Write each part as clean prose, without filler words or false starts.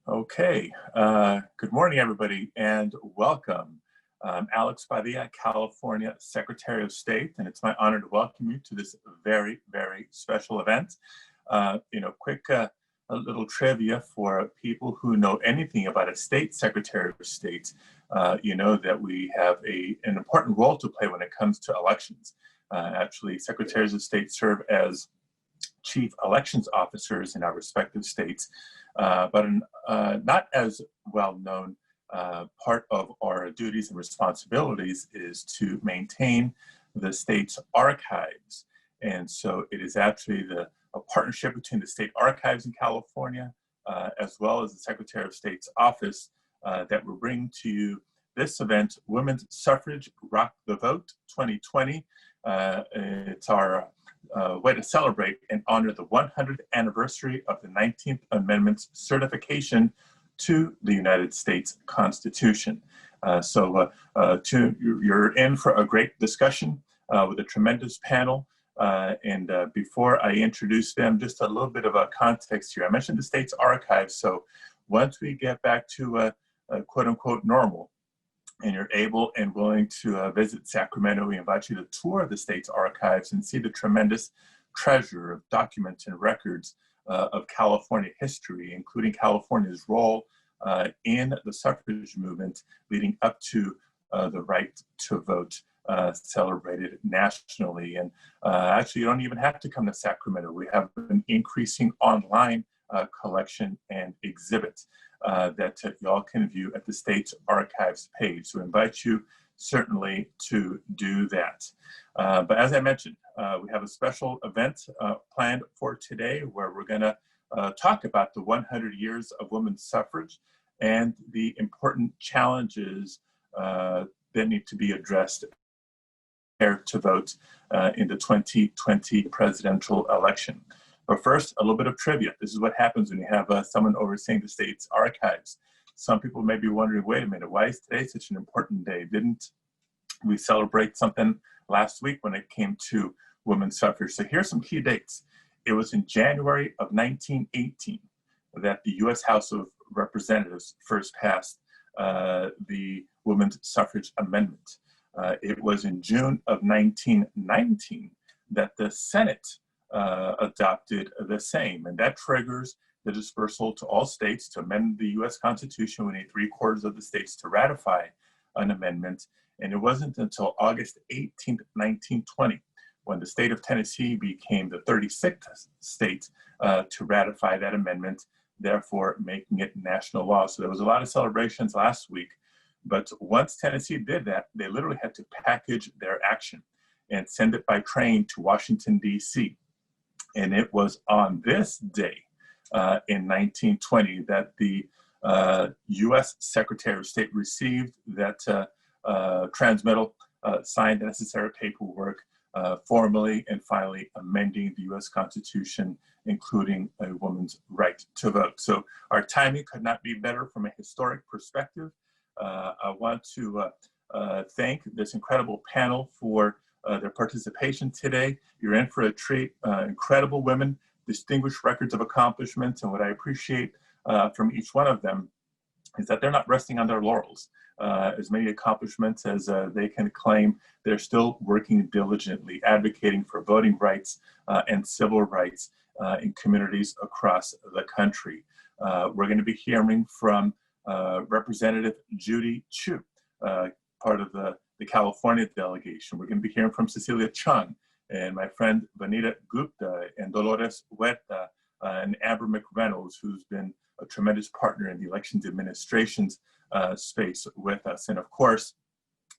Okay, good morning, everybody, and welcome. I'm Alex Padilla, California Secretary of State, and it's my honor to welcome you to this very, very special event. Quick a little trivia for people who know anything about a state Secretary of State. You know that we have an important role to play when it comes to elections. Actually, Secretaries of State serve as chief elections officers in our respective states, but not as well known part of our duties and responsibilities is to maintain the state's archives. And so it is actually a partnership between the state archives in California, as well as the Secretary of State's office, that will bring to you this event, Women's Suffrage Rock the Vote 2020. It's our way to celebrate and honor the 100th anniversary of the 19th Amendment's certification to the United States Constitution. You're in for a great discussion with a tremendous panel. Before I introduce them, just a little bit of a context here. I mentioned the state's archives, so once we get back to quote unquote normal, and you're able and willing to visit Sacramento, we invite you to tour the state's archives and see the tremendous treasure of documents and records of California history, including California's role in the suffrage movement leading up to the right to vote, celebrated nationally. And actually, you don't even have to come to Sacramento. We have an increasing online collection and exhibit that y'all can view at the state's archives page. So I invite you certainly to do that. But as I mentioned, we have a special event planned for today where we're gonna talk about the 100 years of women's suffrage and the important challenges that need to be addressed to vote in the 2020 presidential election. But first, a little bit of trivia. This is what happens when you have someone overseeing the state's archives. Some people may be wondering, wait a minute, why is today such an important day? Didn't we celebrate something last week when it came to women's suffrage? So here's some key dates. It was in January of 1918 that the U.S. House of Representatives first passed the Women's Suffrage Amendment. It was in June of 1919 that the Senate adopted the same, and that triggers the dispersal to all states to amend the U.S. Constitution. We need 3/4 of the states to ratify an amendment, and it wasn't until August 18th, 1920, when the state of Tennessee became the 36th state to ratify that amendment, therefore making it national law. So there was a lot of celebrations last week, but once Tennessee did that, they literally had to package their action and send it by train to Washington, D.C. And it was on this day in 1920 that the U.S. Secretary of State received that transmittal, signed the necessary paperwork, formally and finally amending the U.S. Constitution, including a woman's right to vote. So our timing could not be better from a historic perspective. I want to thank this incredible panel for their participation today. You're in for a treat. Incredible women, distinguished records of accomplishments, and what I appreciate from each one of them is that they're not resting on their laurels. As many accomplishments as they can claim, they're still working diligently, advocating for voting rights and civil rights in communities across the country. We're going to be hearing from Representative Judy Chu, part of the California delegation. We're going to be hearing from Cecilia Chung and my friend Vanita Gupta and Dolores Huerta and Amber McReynolds, who's been a tremendous partner in the elections administration's space with us. And of course,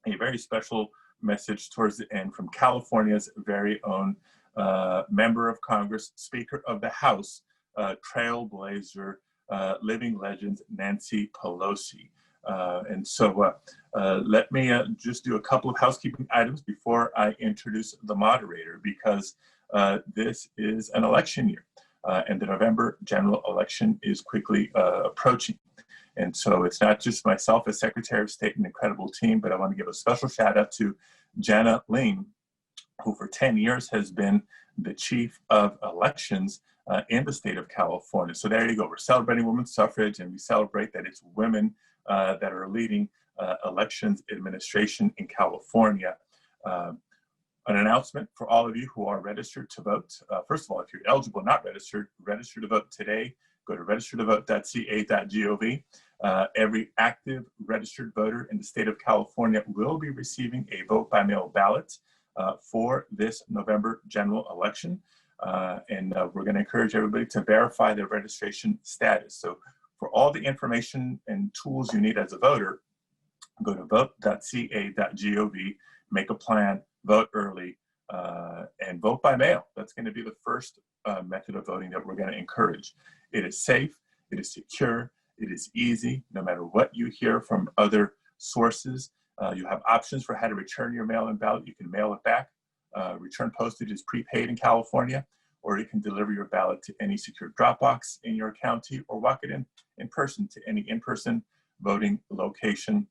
a very special message towards the end from California's very own member of Congress, Speaker of the House, trailblazer, living legend, Nancy Pelosi. Let me just do a couple of housekeeping items before I introduce the moderator, because this is an election year and the November general election is quickly approaching. And so it's not just myself as Secretary of State and an incredible team, but I want to give a special shout out to Jana Ling, who for 10 years has been the chief of elections in the state of California. So there you go. We're celebrating women's suffrage, and we celebrate that it's women that are leading elections administration in California. An announcement for all of you who are registered to vote. First of all, if you're eligible, not registered, register to vote today. Go to registertovote.ca.gov. Every active registered voter in the state of California will be receiving a vote-by-mail ballot for this November general election. And we're going to encourage everybody to verify their registration status. So for all the information and tools you need as a voter, go to vote.ca.gov, make a plan, vote early, and vote by mail. That's going to be the first method of voting that we're going to encourage. It is safe, it is secure, it is easy. No matter what you hear from other sources, you have options for how to return your mail-in ballot. You can mail it back. Return postage is prepaid in California, or you can deliver your ballot to any secure drop box in your county, or walk it in person to any in-person voting location.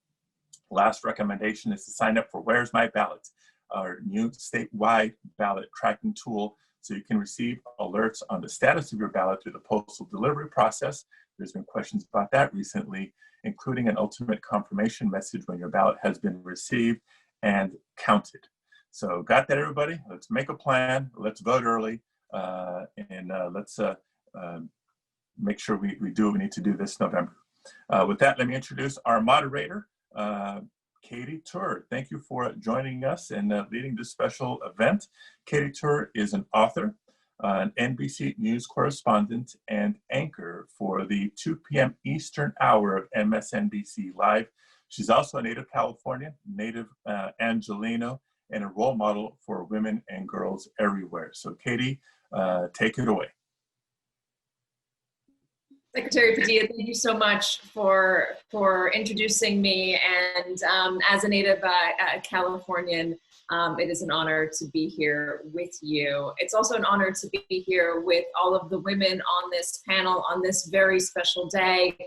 Last recommendation is to sign up for Where's My Ballot, our new statewide ballot tracking tool, so you can receive alerts on the status of your ballot through the postal delivery process. There's been questions about that recently, including an ultimate confirmation message when your ballot has been received and counted. So got that, everybody? Let's make a plan, let's vote early, and let's make sure we do what we need to do this November. With that, let me introduce our moderator, Katie Tur. Thank you for joining us and leading this special event. Katie Tur is an author, an NBC News correspondent, and anchor for the 2 p.m. Eastern hour of MSNBC Live. She's also a native Californian, native Angelino, and a role model for women and girls everywhere. So Katie, take it away. Secretary Padilla, thank you so much for introducing me. And as a native Californian, it is an honor to be here with you. It's also an honor to be here with all of the women on this panel on this very special day.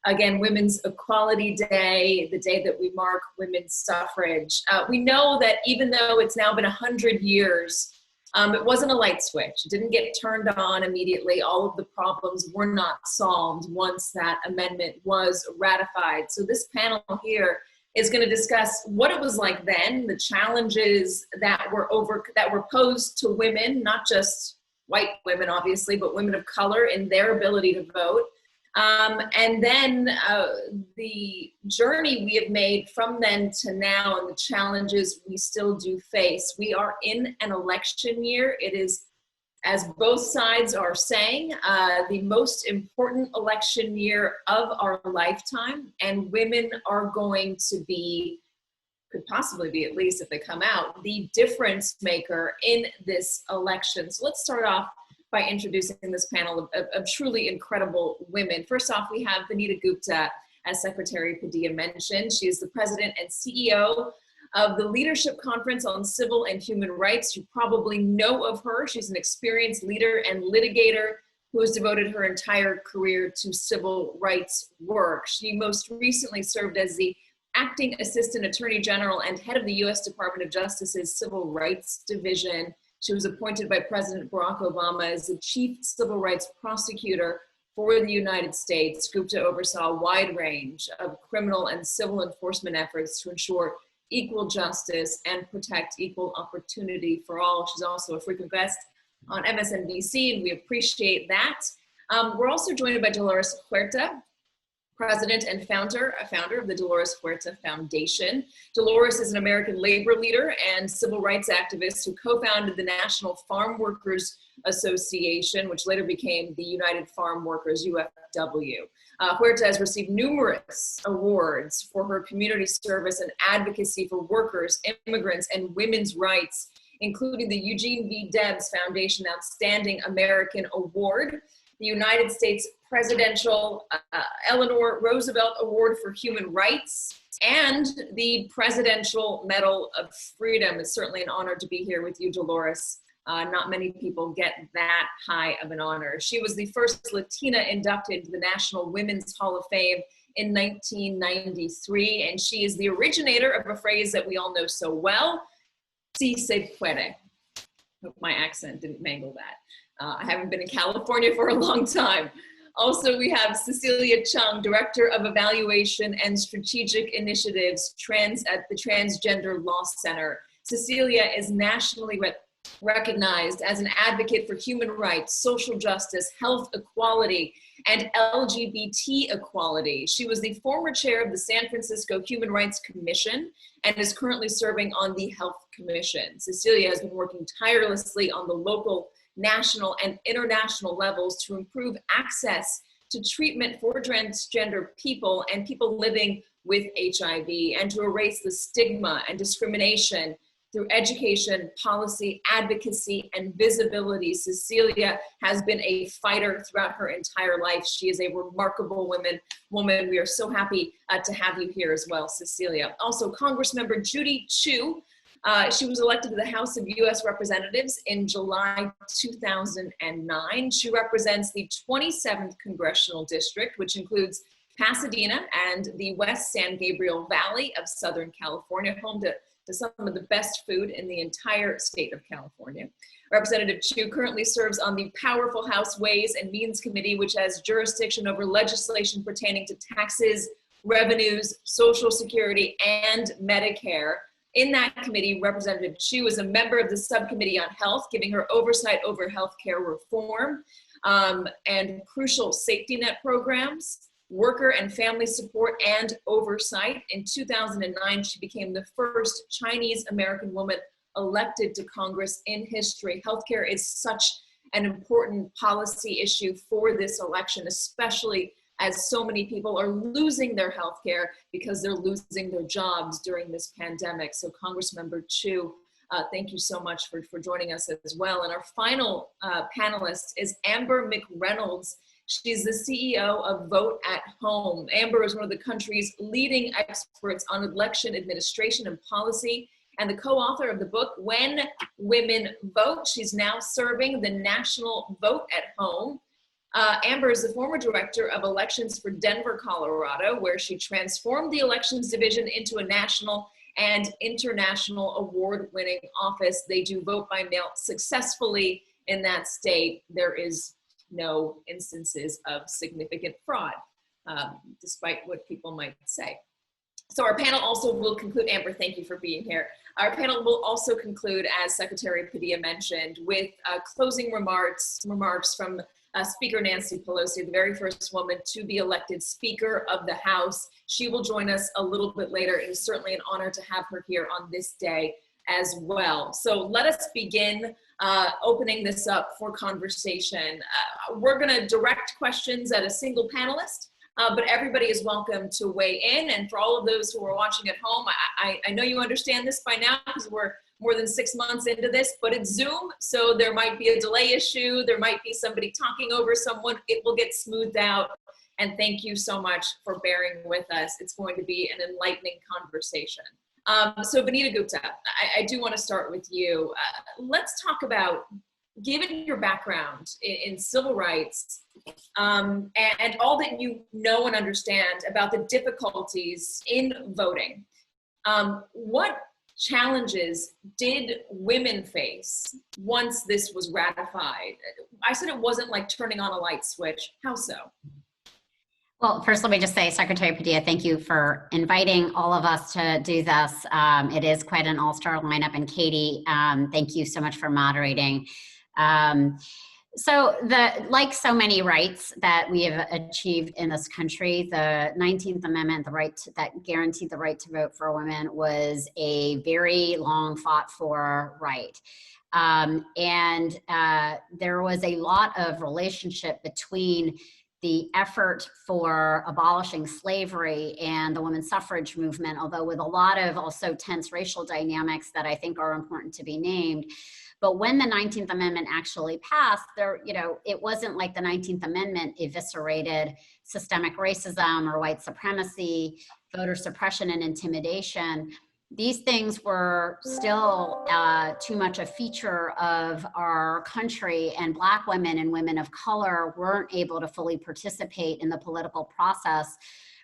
Again, Women's Equality Day, the day that we mark women's suffrage. We know that even though it's now been 100 years, it wasn't a light switch. It didn't get turned on immediately. All of the problems were not solved once that amendment was ratified. So this panel here is going to discuss what it was like then, the challenges that were posed to women, not just white women, obviously, but women of color in their ability to vote. And then the journey we have made from then to now and the challenges we still do face. We are in an election year. It is, as both sides are saying, the most important election year of our lifetime. And women are going to be, could possibly be, at least if they come out, the difference maker in this election. So let's start off by introducing this panel of truly incredible women. First off, we have Vanita Gupta, as Secretary Padilla mentioned. She is the president and CEO of the Leadership Conference on Civil and Human Rights. You probably know of her. She's an experienced leader and litigator who has devoted her entire career to civil rights work. She most recently served as the acting assistant attorney general and head of the U.S. Department of Justice's Civil Rights Division. She was appointed by President Barack Obama as the chief civil rights prosecutor for the United States. Gupta oversaw a wide range of criminal and civil enforcement efforts to ensure equal justice and protect equal opportunity for all. She's also a frequent guest on MSNBC, and we appreciate that. We're also joined by Dolores Huerta, president and founder of the Dolores Huerta Foundation. Dolores is an American labor leader and civil rights activist who co-founded the National Farm Workers Association, which later became the United Farm Workers, UFW. Huerta has received numerous awards for her community service and advocacy for workers, immigrants, and women's rights, including the Eugene V. Debs Foundation Outstanding American Award, the United States Presidential Eleanor Roosevelt Award for Human Rights, and the Presidential Medal of Freedom. It's certainly an honor to be here with you, Dolores. Not many people get that high of an honor. She was the first Latina inducted to the National Women's Hall of Fame in 1993, and she is the originator of a phrase that we all know so well, si se puede. Hope my accent didn't mangle that. I haven't been in California for a long time. Also, we have Cecilia Chung, Director of Evaluation and Strategic Initiatives at the Transgender Law Center. Cecilia is nationally recognized as an advocate for human rights, social justice, health equality, and LGBT equality. She was the former chair of the San Francisco Human Rights Commission and is currently serving on the Health Commission. Cecilia has been working tirelessly on the local, national, and international levels to improve access to treatment for transgender people and people living with HIV, and to erase the stigma and discrimination through education, policy, advocacy, and visibility. Cecilia has been a fighter throughout her entire life. She is a remarkable woman. We are so happy to have you here as well, Cecilia. Also, Congressmember Judy Chu. She was elected to the House of U.S. Representatives in July 2009. She represents the 27th Congressional District, which includes Pasadena and the West San Gabriel Valley of Southern California, home to some of the best food in the entire state of California. Representative Chu currently serves on the powerful House Ways and Means Committee, which has jurisdiction over legislation pertaining to taxes, revenues, Social Security, and Medicare. In that committee, Representative Chu is a member of the Subcommittee on Health, giving her oversight over healthcare reform and crucial safety net programs, worker and family support, and oversight. In 2009, she became the first Chinese American woman elected to Congress in history. Healthcare is such an important policy issue for this election, especially as so many people are losing their healthcare because they're losing their jobs during this pandemic. So Congressmember Chu, thank you so much for joining us as well. And our final panelist is Amber McReynolds. She's the CEO of Vote at Home. Amber is one of the country's leading experts on election administration and policy, and the co-author of the book, When Women Vote. She's now serving the National Vote at Home. Amber is the former director of elections for Denver, Colorado, where she transformed the elections division into a national and international award-winning office. They do vote by mail successfully in that state. There is no instances of significant fraud, despite what people might say. So our panel also will conclude, Amber, thank you for being here. Our panel will also conclude, as Secretary Padilla mentioned, with closing remarks from Speaker Nancy Pelosi, the very first woman to be elected Speaker of the House. She will join us a little bit later. It is certainly an honor to have her here on this day as well. So let us begin opening this up for conversation. We're going to direct questions at a single panelist, but everybody is welcome to weigh in. And for all of those who are watching at home, I know you understand this by now because we're more than 6 months into this, but it's Zoom, so there might be a delay issue. There might be somebody talking over someone. It will get smoothed out. And thank you so much for bearing with us. It's going to be an enlightening conversation. So Vanita Gupta, I do want to start with you. Let's talk about, given your background in civil rights and all that you know and understand about the difficulties in voting, what challenges did women face once this was ratified? I said it wasn't like turning on a light switch. How so? Well, first, let me just say, Secretary Padilla, thank you for inviting all of us to do this. It is quite an all-star lineup. And Katie, thank you so much for moderating. Like so many rights that we have achieved in this country, the 19th Amendment, that guaranteed the right to vote for women, was a very long fought for right. There was a lot of relationship between the effort for abolishing slavery and the women's suffrage movement, although with a lot of also tense racial dynamics that I think are important to be named. But when the 19th Amendment actually passed, it wasn't like the 19th Amendment eviscerated systemic racism or white supremacy, voter suppression and intimidation. These things were still too much a feature of our country, and Black women and women of color weren't able to fully participate in the political process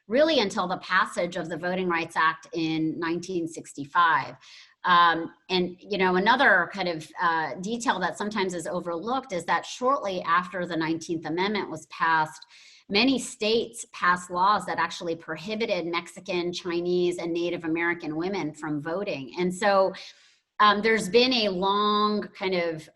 really until the passage of the Voting Rights Act in 1965. And, you know, another kind of detail that sometimes is overlooked is that shortly after the 19th Amendment was passed, many states passed laws that actually prohibited Mexican, Chinese, and Native American women from voting. And so there's been a long kind of,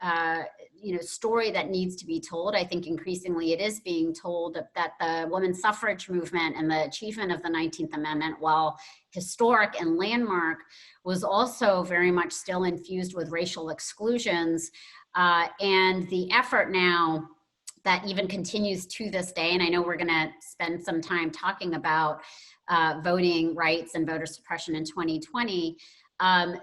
you know, story that needs to be told. I think increasingly it is being told that the women's suffrage movement and the achievement of the 19th Amendment, while historic and landmark, was also very much still infused with racial exclusions. And the effort now that even continues to this day, and I know we're going to spend some time talking about voting rights and voter suppression in 2020,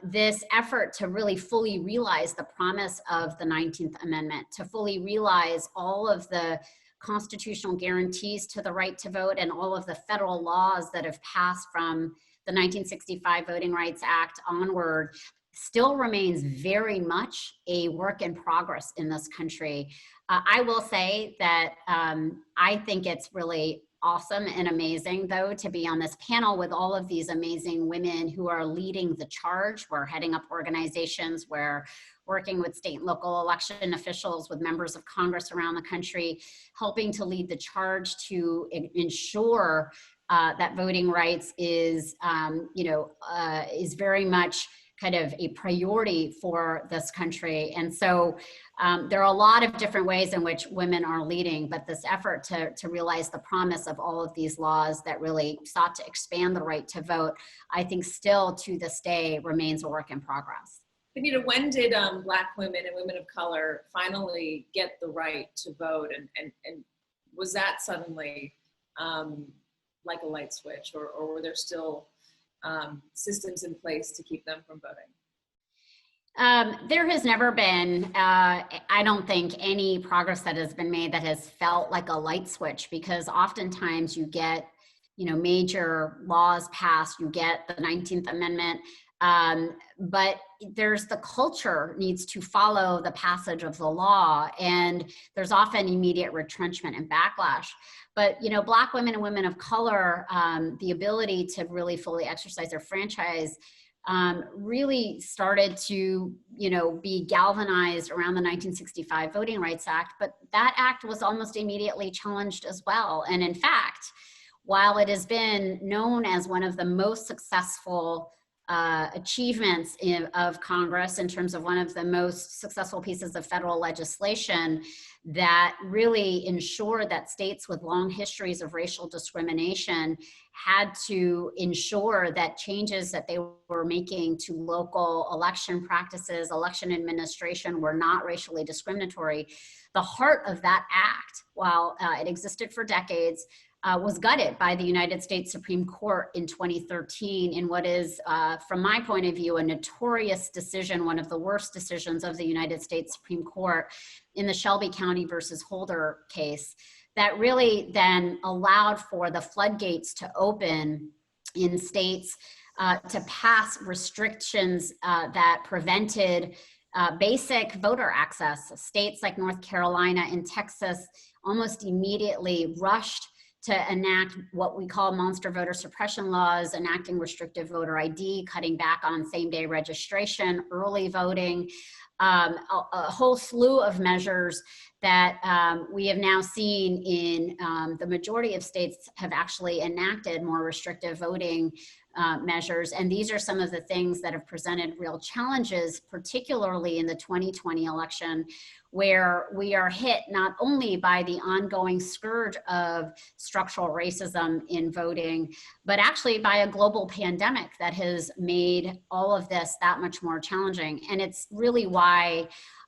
this effort to really fully realize the promise of the 19th Amendment, to fully realize all of the constitutional guarantees to the right to vote and all of the federal laws that have passed from the 1965 Voting Rights Act onward, still remains very much a work in progress in this country. I will say that I think it's really awesome and amazing, though, to be on this panel with all of these amazing women who are leading the charge. We're heading up organizations, we're working with state and local election officials, with members of Congress around the country, helping to lead the charge to ensure that voting rights is, is very much kind of a priority for this country. And so there are a lot of different ways in which women are leading, but this effort to realize the promise of all of these laws that really sought to expand the right to vote, I think still to this day remains a work in progress. Benita, when did Black women and women of color finally get the right to vote? And was that suddenly like a light switch, or were there still systems in place to keep them from voting? There has never been, I don't think, any progress that has been made that has felt like a light switch, because oftentimes you get, you know, major laws passed, you get the 19th Amendment, but there's the culture needs to follow the passage of the law, and there's often immediate retrenchment and backlash. But, you know, Black women and women of color, the ability to really fully exercise their franchise really started to, you know, be galvanized around the 1965 Voting Rights Act, but that act was almost immediately challenged as well. And in fact, while it has been known as one of the most successful achievements of Congress in terms of one of the most successful pieces of federal legislation that really ensured that states with long histories of racial discrimination had to ensure that changes that they were making to local election practices, election administration, were not racially discriminatory. The heart of that act, while it existed for decades, was gutted by the United States Supreme Court in 2013 in what is, from my point of view, a notorious decision, one of the worst decisions of the United States Supreme Court in the Shelby County versus Holder case, that really then allowed for the floodgates to open in states to pass restrictions that prevented basic voter access. States like North Carolina and Texas almost immediately rushed to enact what we call monster voter suppression laws, enacting restrictive voter ID, cutting back on same-day registration, early voting, a whole slew of measures that we have now seen in the majority of states have actually enacted more restrictive voting measures. And these are some of the things that have presented real challenges, particularly in the 2020 election, where we are hit not only by the ongoing scourge of structural racism in voting, but actually by a global pandemic that has made all of this that much more challenging. And it's really why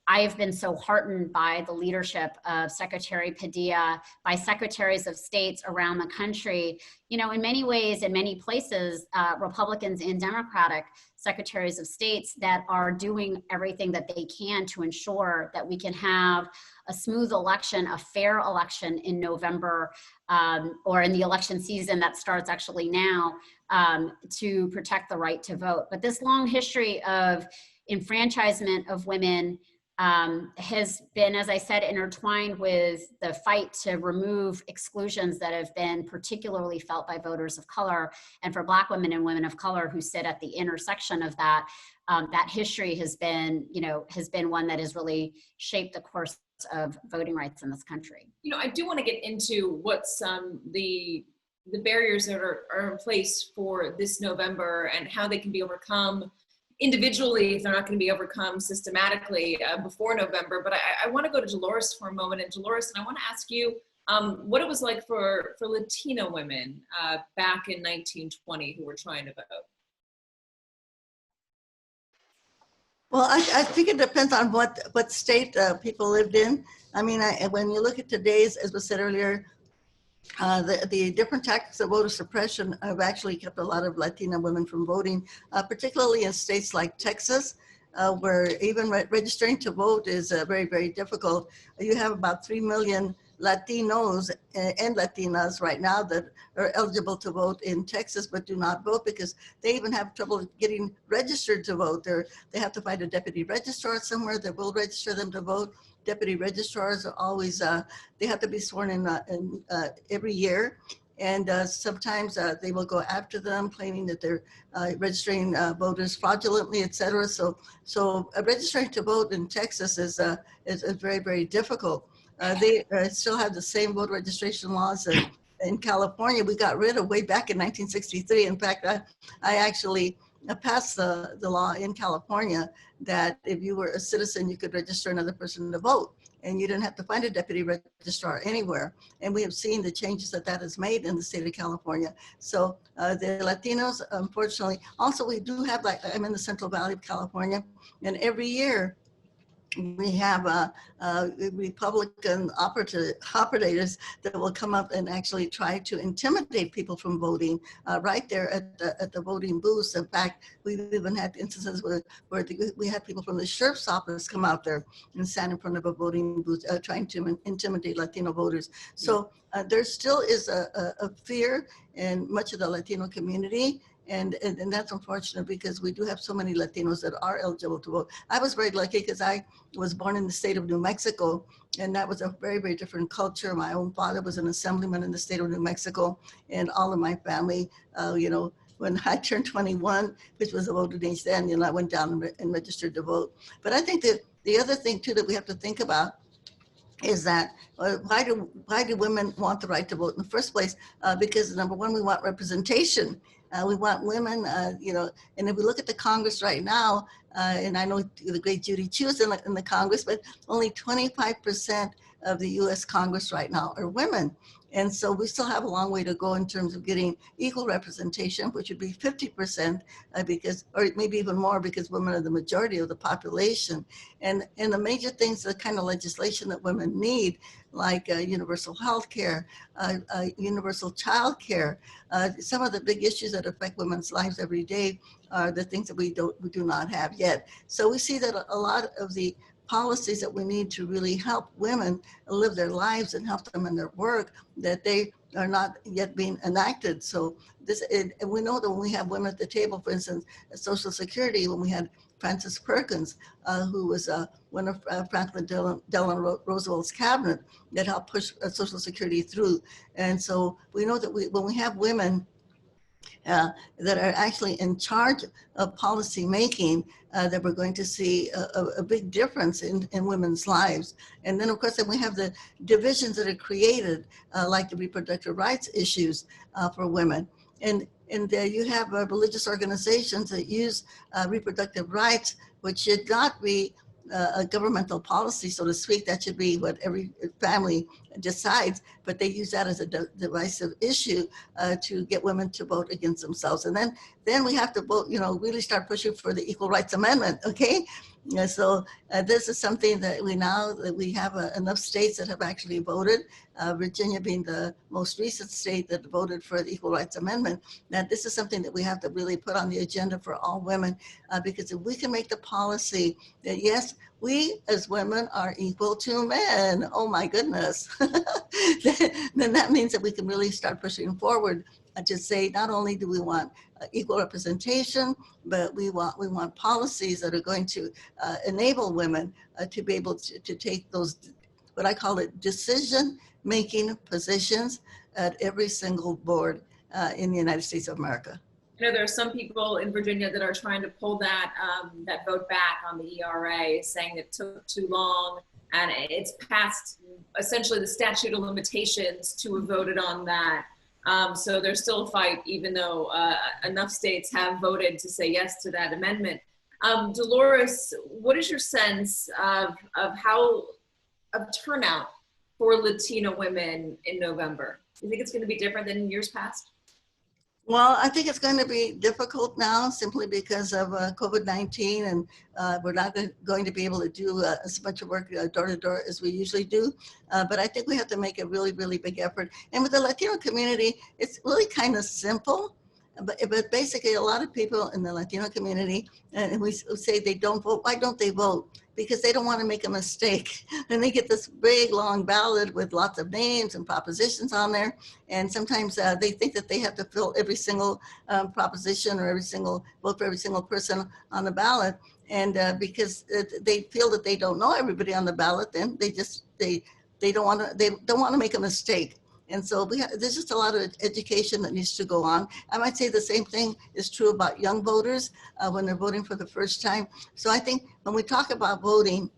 I have been so heartened by the leadership of Secretary Padilla, by secretaries of states around the country. You know, in many ways, in many places, Republicans and Democratic secretaries of states that are doing everything that they can to ensure that we can have a smooth election, a fair election in November, or in the election season that starts actually now, to protect the right to vote. But this long history of enfranchisement of women, has been, as I said, intertwined with the fight to remove exclusions that have been particularly felt by voters of color. And for Black women and women of color who sit at the intersection of that, that history has been, has been one that has really shaped the course of voting rights in this country. I do want to get into what's the barriers that are in place for this November and how they can be overcome individually if they're not going to be overcome systematically before November. But I want to go to Dolores for a moment. And Dolores, I want to ask you what it was like for Latino women back in 1920 who were trying to vote. Well, I think it depends on what state people lived in. I mean, when you look at today's, as was said earlier, the different tactics of voter suppression have actually kept a lot of Latina women from voting, particularly in states like Texas, where even registering to vote is very, very difficult. You have about 3 million Latinos and Latinas right now that are eligible to vote in Texas but do not vote because they even have trouble getting registered to vote. They have to find a deputy registrar somewhere that will register them to vote. Deputy registrars are always, they have to be sworn in every year. And sometimes they will go after them, claiming that they're registering voters fraudulently, et cetera. So registering to vote in Texas is very, very difficult. They still have the same voter registration laws in California. We got rid of way back in 1963. In fact, I actually passed the law in California that if you were a citizen, you could register another person to vote, and you didn't have to find a deputy registrar anywhere. And we have seen the changes that has made in the state of California. So the Latinos, unfortunately, also we do have, like, I'm in the Central Valley of California, and every year we have Republican operators that will come up and actually try to intimidate people from voting right there at the voting booths. In fact, we've even had instances where we had people from the sheriff's office come out there and stand in front of a voting booth trying to intimidate Latino voters. So there still is a fear in much of the Latino community. And that's unfortunate because we do have so many Latinos that are eligible to vote. I was very lucky because I was born in the state of New Mexico, and that was a very, very different culture. My own father was an assemblyman in the state of New Mexico, and all of my family, when I turned 21, which was the voting age then, I went down and registered to vote. But I think that the other thing too that we have to think about is that why do women want the right to vote in the first place? Because number one, we want representation. We want women, and if we look at the Congress right now, and I know the great Judy Chu is in the Congress, but only 25% of the US Congress right now are women. And so we still have a long way to go in terms of getting equal representation, which would be 50% or maybe even more because women are the majority of the population. And the major things, the kind of legislation that women need, like universal health care, universal child care, some of the big issues that affect women's lives every day are the things that we do not have yet. So we see that a lot of the policies that we need to really help women live their lives and help them in their work, that they are not yet being enacted. So and we know that when we have women at the table, for instance, at Social Security, when we had Frances Perkins, who was one of Franklin Delano Roosevelt's cabinet that helped push Social Security through. And so we know that when we have women that are actually in charge of policy making, that we're going to see a big difference in women's lives. And then of course, then we have the divisions that are created, like the reproductive rights issues for women. And you have religious organizations that use reproductive rights, which should not be a governmental policy, so to speak. That should be what every family decides, but they use that as a divisive issue to get women to vote against themselves. And then we have to vote, really start pushing for the Equal Rights Amendment, okay? So this is something that we have enough states that have actually voted, Virginia being the most recent state that voted for the Equal Rights Amendment, that this is something that we have to really put on the agenda for all women, because if we can make the policy that yes, we as women are equal to men, oh my goodness, then that means that we can really start pushing forward to say not only do we want equal representation, but we want policies that are going to enable women to be able to take those, what I call it, decision-making positions at every single board in the United States of America. You know, there are some people in Virginia that are trying to pull that that vote back on the ERA, saying it took too long, and it's past essentially the statute of limitations to have voted on that. So there's still a fight, even though enough states have voted to say yes to that amendment. Dolores, what is your sense of turnout for Latina women in November? Do you think it's going to be different than in years past? Well, I think it's going to be difficult now simply because of COVID-19, and we're not going to be able to do as much work door to door as we usually do. But I think we have to make a really, really big effort. And with the Latino community, it's really kind of simple. But basically, a lot of people in the Latino community, and we say they don't vote. Why don't they vote? Because they don't want to make a mistake. And they get this big, long ballot with lots of names and propositions on there. And sometimes they think that they have to fill every single proposition or every single vote for every single person on the ballot. And because they feel that they don't know everybody on the ballot, then they don't want to make a mistake. And so there's just a lot of education that needs to go on. I might say the same thing is true about young voters when they're voting for the first time. So I think when we talk about voting,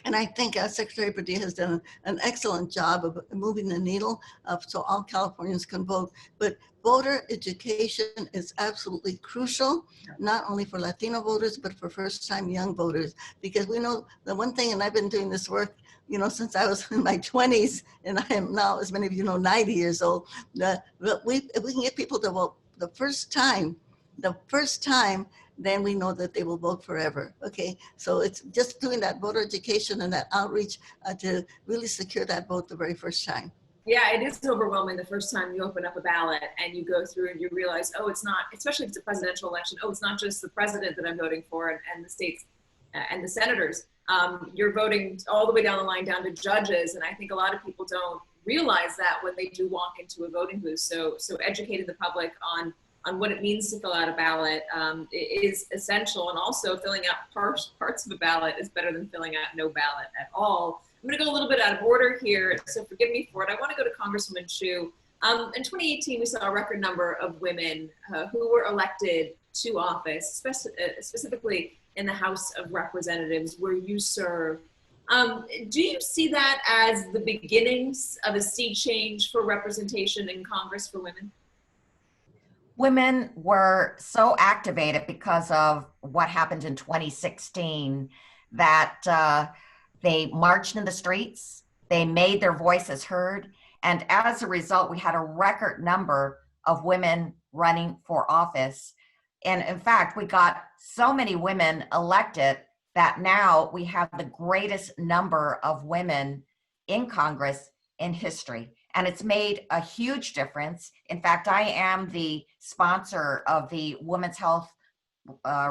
and I think Secretary Padilla has done an excellent job of moving the needle so all Californians can vote. But voter education is absolutely crucial, not only for Latino voters, but for first-time young voters. Because we know the one thing, and I've been doing this work since I was in my 20s, and I am now, as many of you know, 90 years old. But if we can get people to vote the first time, then we know that they will vote forever. Okay, so it's just doing that voter education and that outreach to really secure that vote the very first time. Yeah, it is overwhelming the first time you open up a ballot and you go through and you realize, oh, it's not, especially if it's a presidential election, oh, it's not just the president that I'm voting for and the states and the senators. You're voting all the way down the line down to judges. And I think a lot of people don't realize that when they do walk into a voting booth. So educating the public on what it means to fill out a ballot is essential. And also filling out parts of a ballot is better than filling out no ballot at all. I'm going to go a little bit out of order here, so forgive me for it. I want to go to Congresswoman Chu. In 2018, we saw a record number of women who were elected to office, specifically in the House of Representatives, where you serve. Do you see that as the beginnings of a sea change for representation in Congress for women? Women were so activated because of what happened in 2016 that they marched in the streets, they made their voices heard, and as a result, we had a record number of women running for office. And in fact, we got so many women elected that now we have the greatest number of women in Congress in history. And it's made a huge difference. In fact, I am the sponsor of the Women's Health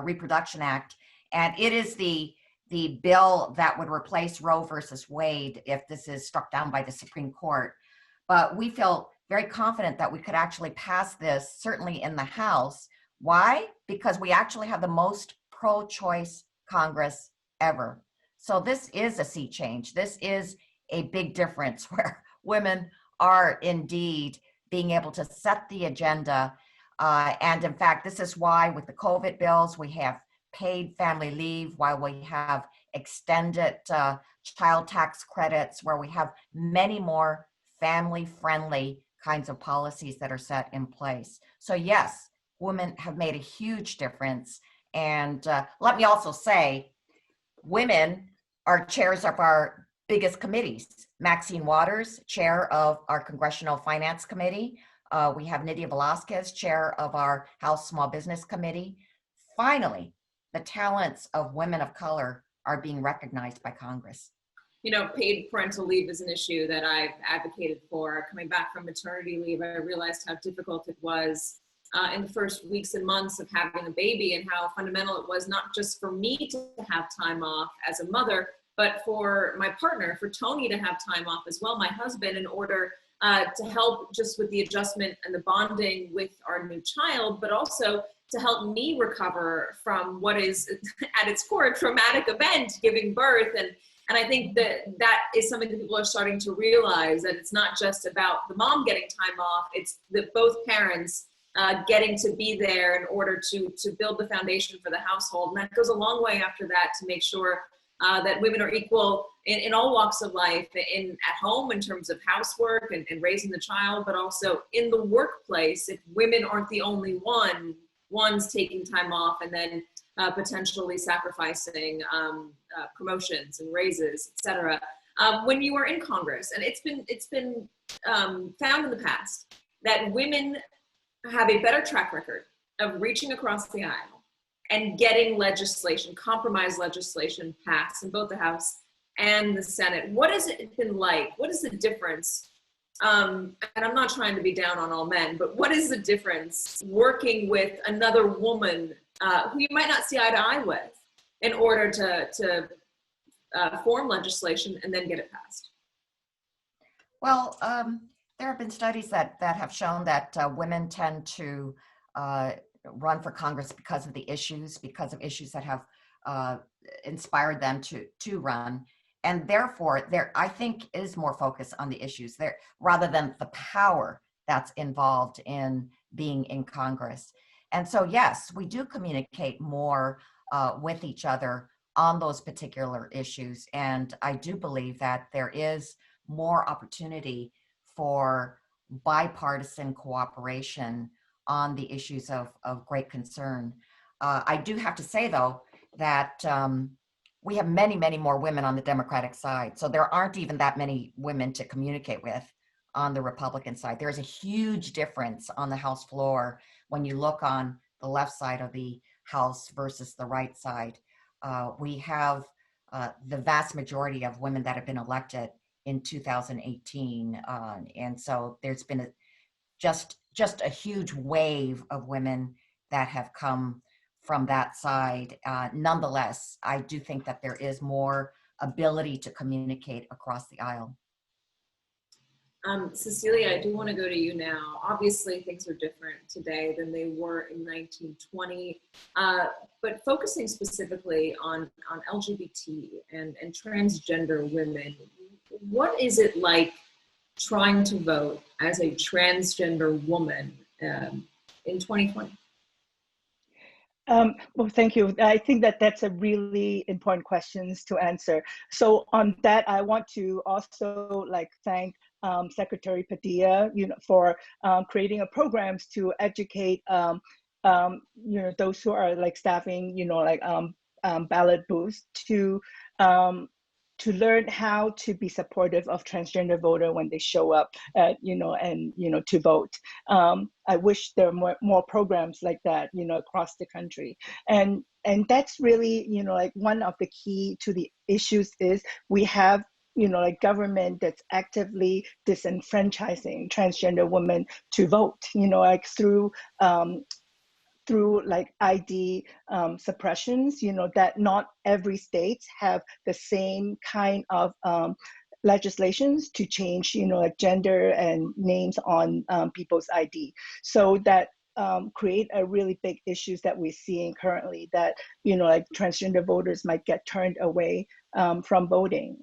Reproduction Act, and it is the bill that would replace Roe versus Wade if this is struck down by the Supreme Court. But we feel very confident that we could actually pass this, certainly in the House. Why? Because we actually have the most pro-choice Congress ever. So this is a sea change. This is a big difference where women are indeed being able to set the agenda. And in fact, this is why with the COVID bills, we have paid family leave, while we have extended child tax credits, where we have many more family-friendly kinds of policies that are set in place. So yes, women have made a huge difference. And let me also say, women are chairs of our biggest committees. Maxine Waters, chair of our Congressional Finance Committee. We have Nydia Velasquez, chair of our House Small Business Committee. Finally, the talents of women of color are being recognized by Congress. You know, paid parental leave is an issue that I've advocated for. Coming back from maternity leave, I realized how difficult it was in the first weeks and months of having a baby, and how fundamental it was not just for me to have time off as a mother, but for my partner, for Tony to have time off as well, my husband, in order to help just with the adjustment and the bonding with our new child, but also to help me recover from what is at its core a traumatic event, giving birth. And I think that is something that people are starting to realize, that it's not just about the mom getting time off, it's that both parents getting to be there in order to build the foundation for the household. And that goes a long way after that to make sure that women are equal in all walks of life, at home in terms of housework and raising the child, but also in the workplace. If women aren't the only ones taking time off and then potentially sacrificing promotions and raises, etc. When you are in Congress, and it's been found in the past that women have a better track record of reaching across the aisle and getting legislation, compromise legislation passed in both the House and the Senate. What has it been like? What is the difference? And I'm not trying to be down on all men, but what is the difference working with another woman who you might not see eye to eye with in order to form legislation and then get it passed? Well, there have been studies that have shown that women tend to run for Congress because of issues that have inspired them to run. And therefore, there, I think, is more focus on the issues there rather than the power that's involved in being in Congress. And so, yes, we do communicate more with each other on those particular issues. And I do believe that there is more opportunity for bipartisan cooperation on the issues of great concern. I do have to say, though, that we have many, many more women on the Democratic side. So there aren't even that many women to communicate with on the Republican side. There's a huge difference on the House floor when you look on the left side of the House versus the right side. We have the vast majority of women that have been elected in 2018. And so there's been just a huge wave of women that have come from that side. Nonetheless, I do think that there is more ability to communicate across the aisle. Cecilia, I do want to go to you now. Obviously, things are different today than they were in 1920, but focusing specifically on LGBT and transgender women, what is it like trying to vote as a transgender woman in 2020? Well, thank you. I think that that's a really important question to answer. So on that, I want to also thank Secretary Padilla, for creating a programs to educate, those who are staffing, ballot booths to learn how to be supportive of transgender voter when they show up, to vote. I wish there were more programs like that, across the country. And that's really, one of the key to the issues is we have, government that's actively disenfranchising transgender women to vote, through ID suppressions, that not every state have the same kind of legislations to change, gender and names on people's ID. So that create a really big issues that we're seeing currently, that, transgender voters might get turned away from voting.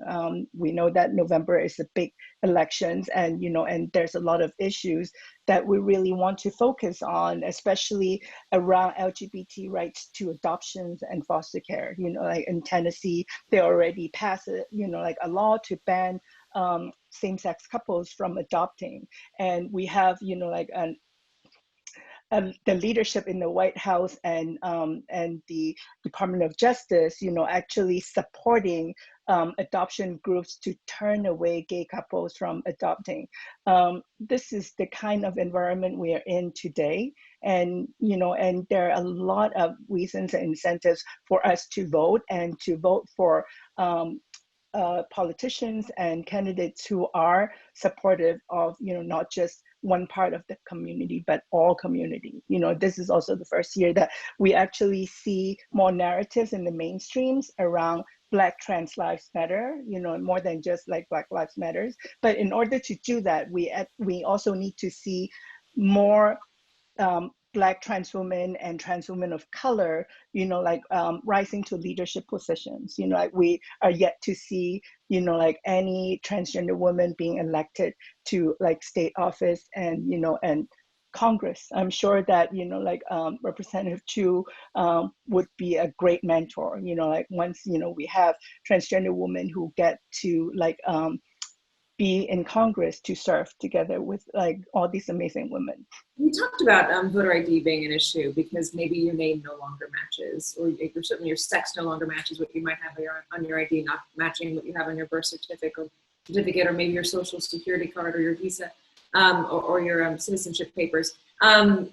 We know that November is a big elections, and, and there's a lot of issues that we really want to focus on, especially around LGBT rights to adoptions and foster care. In Tennessee, they already passed a law to ban same-sex couples from adopting. And we have, the leadership in the White House and the Department of Justice, actually supporting adoption groups to turn away gay couples from adopting. This is the kind of environment we are in today, and and there are a lot of reasons and incentives for us to vote, and to vote for politicians and candidates who are supportive of not just one part of the community, but all community. This is also the first year that we actually see more narratives in the mainstreams around Black trans lives matter, more than just like Black lives matters. But in order to do that, we also need to see more Black trans women and trans women of color, rising to leadership positions. Like we are yet to see, like any transgender woman being elected to like state office and, and Congress. I'm sure that, Representative Chu would be a great mentor, like once, we have transgender women who get to like, be in Congress to serve together with like all these amazing women. You talked about voter ID being an issue because maybe your name no longer matches, or certainly your sex no longer matches what you might have on your ID, not matching what you have on your birth certificate, or maybe your social security card or your visa, or your citizenship papers. How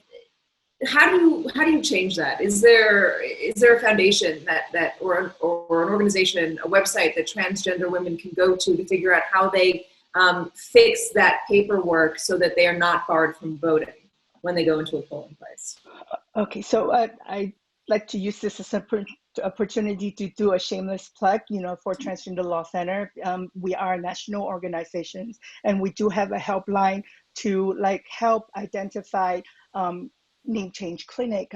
do you change that? Is there a foundation that or an organization, a website that transgender women can go to figure out how they fix that paperwork so that they are not barred from voting when they go into a polling place? Okay, so I'd like to use this as an opportunity to do a shameless plug, for Transgender Law Center. We are national organizations, and we do have a helpline to like help identify name change clinic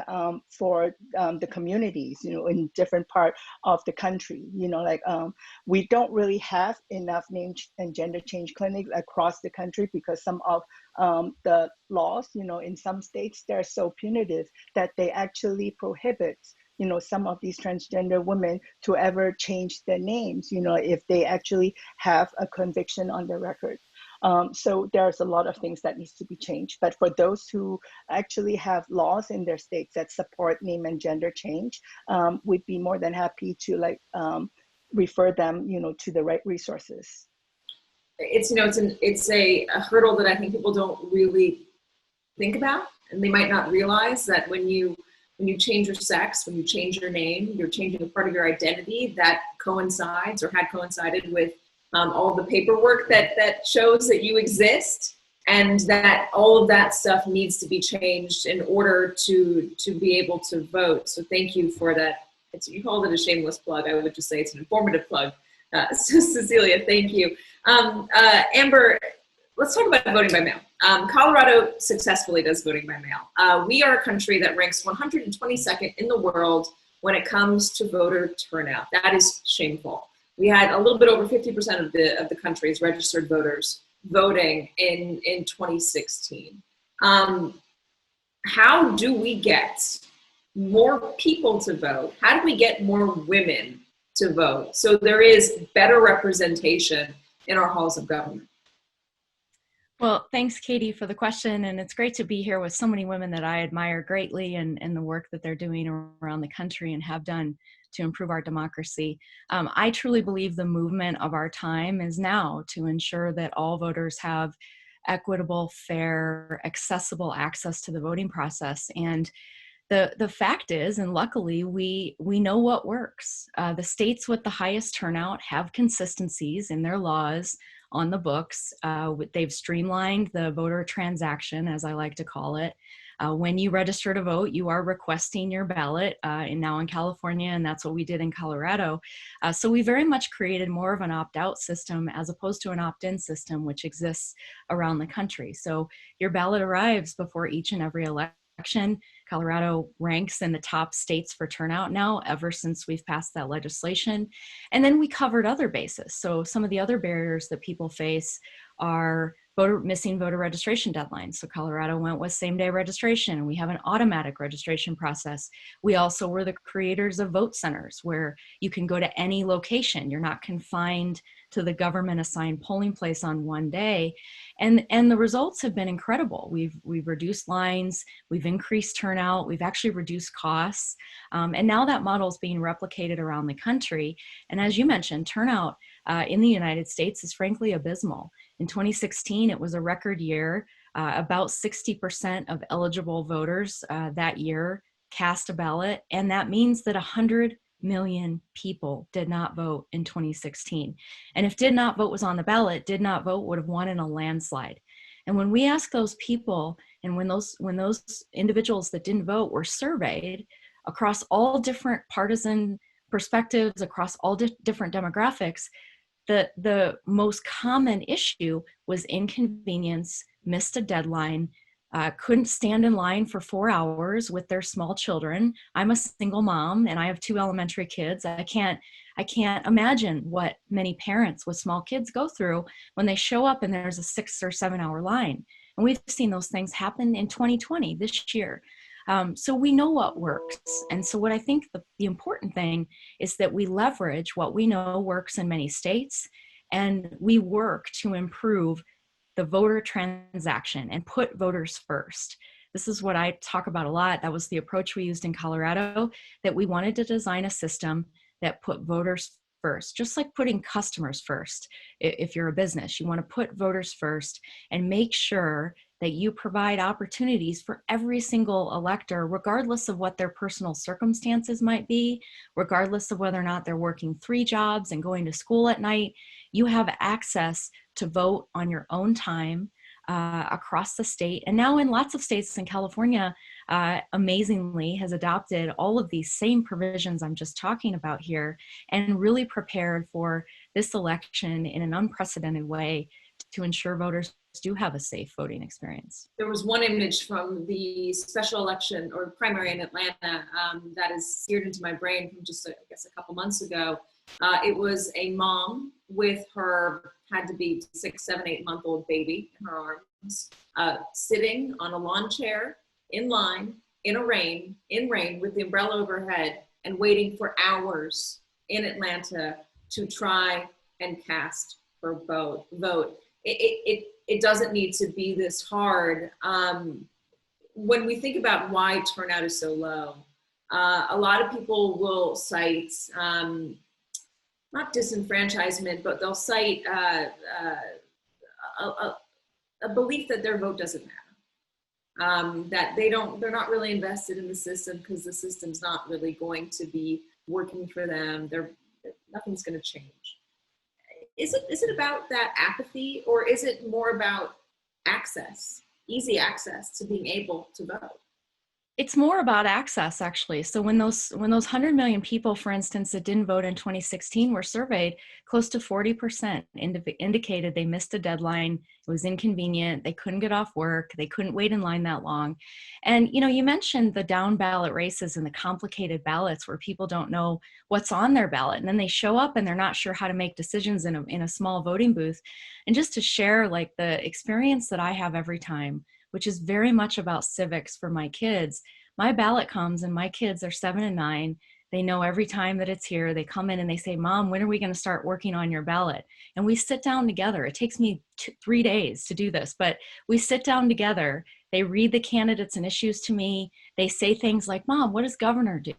for the communities, in different part of the country. We don't really have enough name and gender change clinics across the country because some of the laws, in some states, they're so punitive that they actually prohibit some of these transgender women to ever change their names, if they actually have a conviction on their record. So there's a lot of things that needs to be changed. But for those who actually have laws in their states that support name and gender change, we'd be more than happy to like refer them, to the right resources. It's a hurdle that I think people don't really think about, and they might not realize that when you change your sex, when you change your name, you're changing a part of your identity that coincides or had coincided with all the paperwork that shows that you exist, and that all of that stuff needs to be changed in order to be able to vote. So thank you for that. You called it a shameless plug. I would just say it's an informative plug. So Cecilia, thank you. Amber, let's talk about voting by mail. Colorado successfully does voting by mail. We are a country that ranks 122nd in the world when it comes to voter turnout. That is shameful. We had a little bit over 50% of the country's registered voters voting in 2016. How do we get more people to vote? How do we get more women to vote so there is better representation in our halls of government? Well, thanks, Katie, for the question. And it's great to be here with so many women that I admire greatly and the work that they're doing around the country and have done to improve our democracy. I truly believe the movement of our time is now to ensure that all voters have equitable, fair, accessible access to the voting process. And the fact is, and luckily, we know what works. The states with the highest turnout have consistencies in their laws on the books. They've streamlined the voter transaction, as I like to call it. When you register to vote, you are requesting your ballot, and now in California, and that's what we did in Colorado. So we very much created more of an opt-out system as opposed to an opt-in system, which exists around the country. So your ballot arrives before each and every election. Colorado ranks in the top states for turnout now, ever since we've passed that legislation. And then we covered other bases. So some of the other barriers that people face are missing voter registration deadlines. So Colorado went with same-day registration. We have an automatic registration process. We also were the creators of vote centers, where you can go to any location. You're not confined to the government-assigned polling place on one day. And the results have been incredible. We've reduced lines, we've increased turnout, we've actually reduced costs. And now that model is being replicated around the country. And as you mentioned, turnout in the United States is frankly abysmal. In 2016, it was a record year. About 60% of eligible voters that year cast a ballot, and that means that 100 million people did not vote in 2016. And if did not vote was on the ballot, did not vote would have won in a landslide. And when we asked those people, and when those individuals that didn't vote were surveyed across all different partisan perspectives, across all different demographics, the most common issue was inconvenience, missed a deadline, couldn't stand in line for 4 hours with their small children. I'm a single mom and I have 2 elementary kids. I can't imagine what many parents with small kids go through when they show up and there's a 6 or 7 hour line. And we've seen those things happen in 2020, this year. So we know what works. And so what I think the important thing is that we leverage what we know works in many states, and we work to improve the voter transaction and put voters first. This is what I talk about a lot. That was the approach we used in Colorado, that we wanted to design a system that put voters first, just like putting customers first. If you're a business, you want to put voters first and make sure that you provide opportunities for every single elector, regardless of what their personal circumstances might be, regardless of whether or not they're working 3 jobs and going to school at night. You have access to vote on your own time across the state. And now in lots of states, in California, amazingly, has adopted all of these same provisions I'm just talking about here, and really prepared for this election in an unprecedented way to ensure voters do have a safe voting experience. There was one image from the special election or primary in Atlanta that is seared into my brain from just, I guess, a couple months ago. It was a mom with her, had to be 6, 7, 8-month-old baby in her arms, sitting on a lawn chair in line, in rain with the umbrella overhead, and waiting for hours in Atlanta to try and cast her vote. It doesn't need to be this hard. When we think about why turnout is so low, a lot of people will cite, not disenfranchisement, but they'll cite a belief that their vote doesn't matter. That they're not really invested in the system because the system's not really going to be working for them. Nothing's going to change. Is it about that apathy, or is it more about access, easy access to being able to vote? It's more about access, actually. So when those 100 million people, for instance, that didn't vote in 2016 were surveyed, close to 40% indicated they missed a deadline. It was inconvenient. They couldn't get off work. They couldn't wait in line that long. And you mentioned the down ballot races and the complicated ballots where people don't know what's on their ballot, and then they show up and they're not sure how to make decisions in a small voting booth. And just to share, like, the experience that I have every time, which is very much about civics for my kids. My ballot comes and my kids are 7 and 9. They know every time that it's here. They come in and they say, "Mom, when are we going to start working on your ballot?" And we sit down together. It takes me 3 days to do this, but we sit down together. They read the candidates and issues to me. They say things like, "Mom, what does governor do?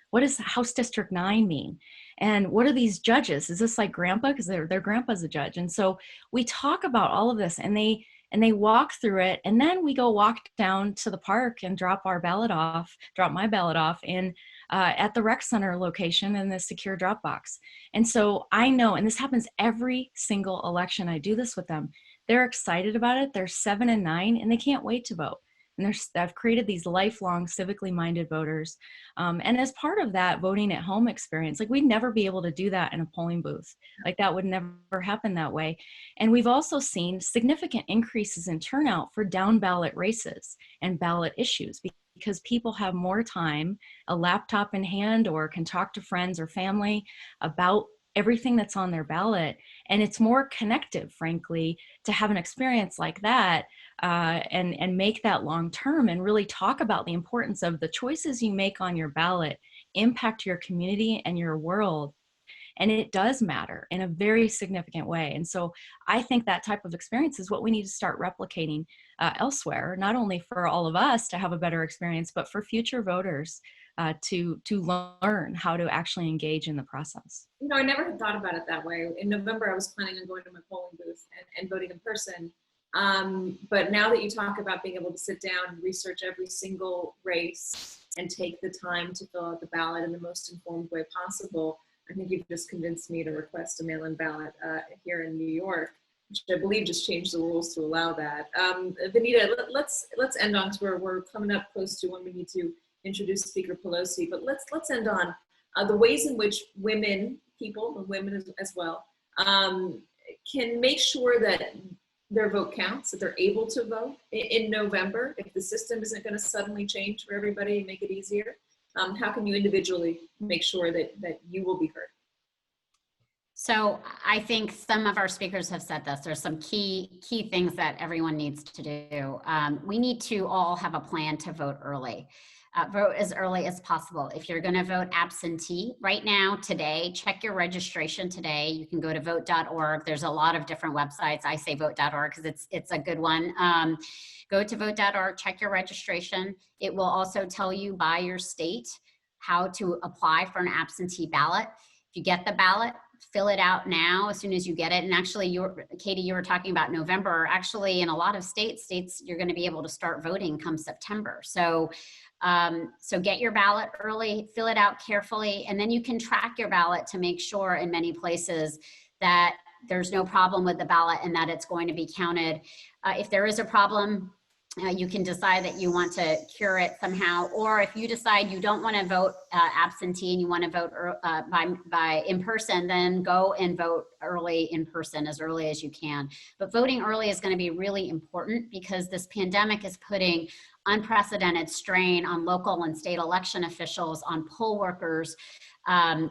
What does House District 9 mean? And what are these judges? Is this like grandpa?" Because their grandpa's a judge. And so we talk about all of this, and they walk through it, and then we go walk down to the park and drop my ballot off in at the rec center location in the secure drop box. And so I know, and this happens every single election, I do this with them. They're excited about it. They're 7 and 9, and they can't wait to vote. And I've created these lifelong civically minded voters. And as part of that voting at home experience, like, we'd never be able to do that in a polling booth. Like, that would never happen that way. And we've also seen significant increases in turnout for down ballot races and ballot issues because people have more time, a laptop in hand, or can talk to friends or family about everything that's on their ballot. And it's more connective, frankly, to have an experience like that and make that long term and really talk about the importance of the choices you make on your ballot impact your community and your world. And it does matter in a very significant way. And so I think that type of experience is what we need to start replicating elsewhere, not only for all of us to have a better experience, but for future voters to learn how to actually engage in the process. I never had thought about it that way. In November, I was planning on going to my polling booth and voting in person. But now that you talk about being able to sit down and research every single race and take the time to fill out the ballot in the most informed way possible, I think you've just convinced me to request a mail-in ballot here in New York. which I believe just changed the rules to allow that. Vanita, let's end on, because we're coming up close to when we need to introduce Speaker Pelosi, but let's end on the ways in which women as well, can make sure that their vote counts, that they're able to vote in November. If the system isn't going to suddenly change for everybody and make it easier, how can you individually make sure that you will be heard? So I think some of our speakers have said this. There's some key things that everyone needs to do. We need to all have a plan to vote early. Vote as early as possible. If you're going to vote absentee right now, today, check your registration today. You can go to vote.org. There's a lot of different websites. I say vote.org because it's a good one. Go to vote.org, check your registration. It will also tell you by your state how to apply for an absentee ballot. If you get the ballot, fill it out now as soon as you get it. And actually, Katie, you were talking about November. Actually, in a lot of states, you're going to be able to start voting come September. So get your ballot early, fill it out carefully, and then you can track your ballot to make sure in many places that there's no problem with the ballot and that it's going to be counted. If there is a problem, you can decide that you want to cure it somehow, or if you decide you don't want to vote absentee and you want to vote by in person, then go and vote early in person, as early as you can. But voting early is going to be really important because this pandemic is putting unprecedented strain on local and state election officials, on poll workers. And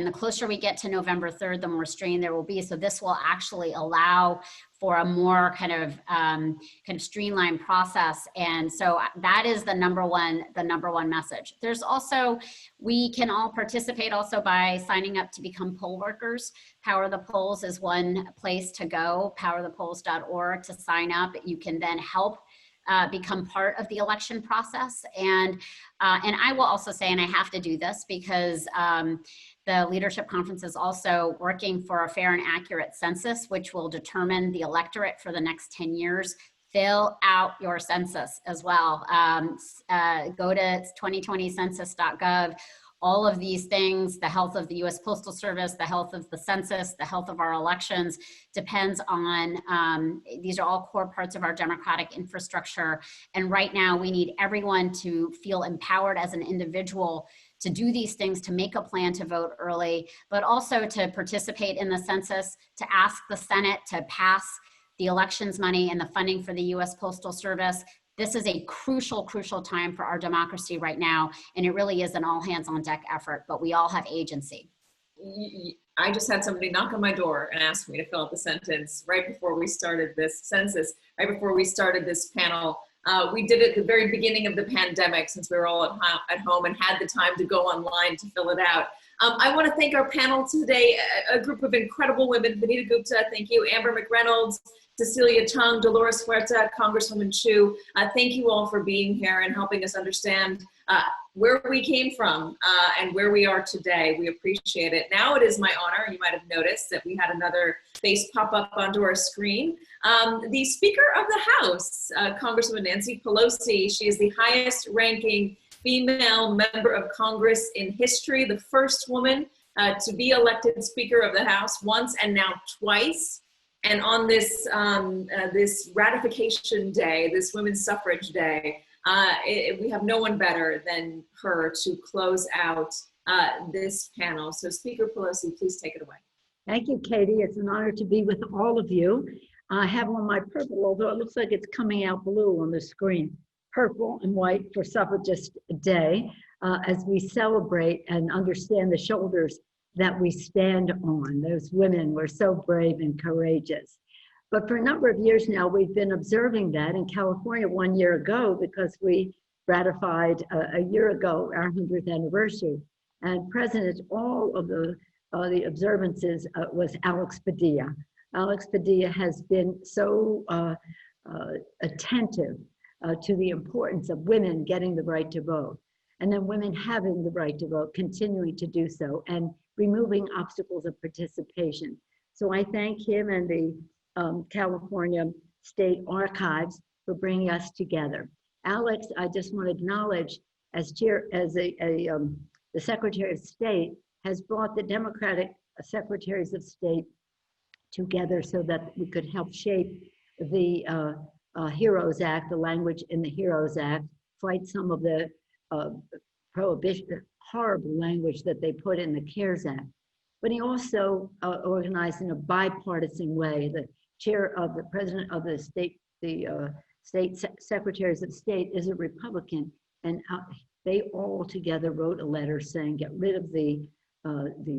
the closer we get to November 3rd, the more strain there will be. So this will actually allow for a more kind of streamlined process. And so that is the number one message. There's also, we can all participate also by signing up to become poll workers. Power the Polls is one place to go, powerthepolls.org to sign up. You can then help become part of the election process. And I will also say, and I have to do this because the Leadership Conference is also working for a fair and accurate census, which will determine the electorate for the next 10 years. Fill out your census as well. Go to 2020census.gov. All of these things, the health of the U.S. Postal Service, the health of the census, the health of our elections depends on, these are all core parts of our democratic infrastructure. And right now we need everyone to feel empowered as an individual to do these things, to make a plan to vote early, but also to participate in the census, to ask the Senate to pass the elections money and the funding for the U.S. Postal Service. This is a crucial time for our democracy right now, and it really is an all hands on deck effort, but we all have agency. I just had somebody knock on my door and ask me to fill out the sentence right before we started this census, right before we started this panel. We did it at the very beginning of the pandemic, since we were all at home and had the time to go online to fill it out. I want to thank our panel today, a group of incredible women. Vanita Gupta, thank you. Amber McReynolds, Cecilia Chung, Dolores Huerta, Congresswoman Chu. Thank you all for being here and helping us understand where we came from and where we are today. We appreciate it. Now it is my honor, you might have noticed that we had another face pop up onto our screen. The Speaker of the House, Congresswoman Nancy Pelosi. She is the highest ranking female member of Congress in history, the first woman to be elected Speaker of the House once and now twice. And on this, this ratification day, this Women's Suffrage Day, we have no one better than her to close out this panel. So Speaker Pelosi, please take it away. Thank you, Katie. It's an honor to be with all of you. I have on my purple, although it looks like it's coming out blue on the screen, purple and white for Suffragist Day, as we celebrate and understand the shoulders that we stand on. Those women were so brave and courageous. But for a number of years now, we've been observing that in California 1 year ago, because we ratified a year ago our 100th anniversary. And present at all of the observances was Alex Padilla. Alex Padilla has been so attentive to the importance of women getting the right to vote, and then women having the right to vote, continuing to do so, and removing obstacles of participation. So I thank him and the California State Archives for bringing us together. Alex, I just want to acknowledge, as the Secretary of State, has brought the Democratic Secretaries of State together so that we could help shape the HEROES Act, the language in the HEROES Act, fight some of the prohibition, horrible language that they put in the CARES Act. But he also organized in a bipartisan way. The chair of the president of the state, state secretaries of state is a Republican, and they all together wrote a letter saying, get rid of the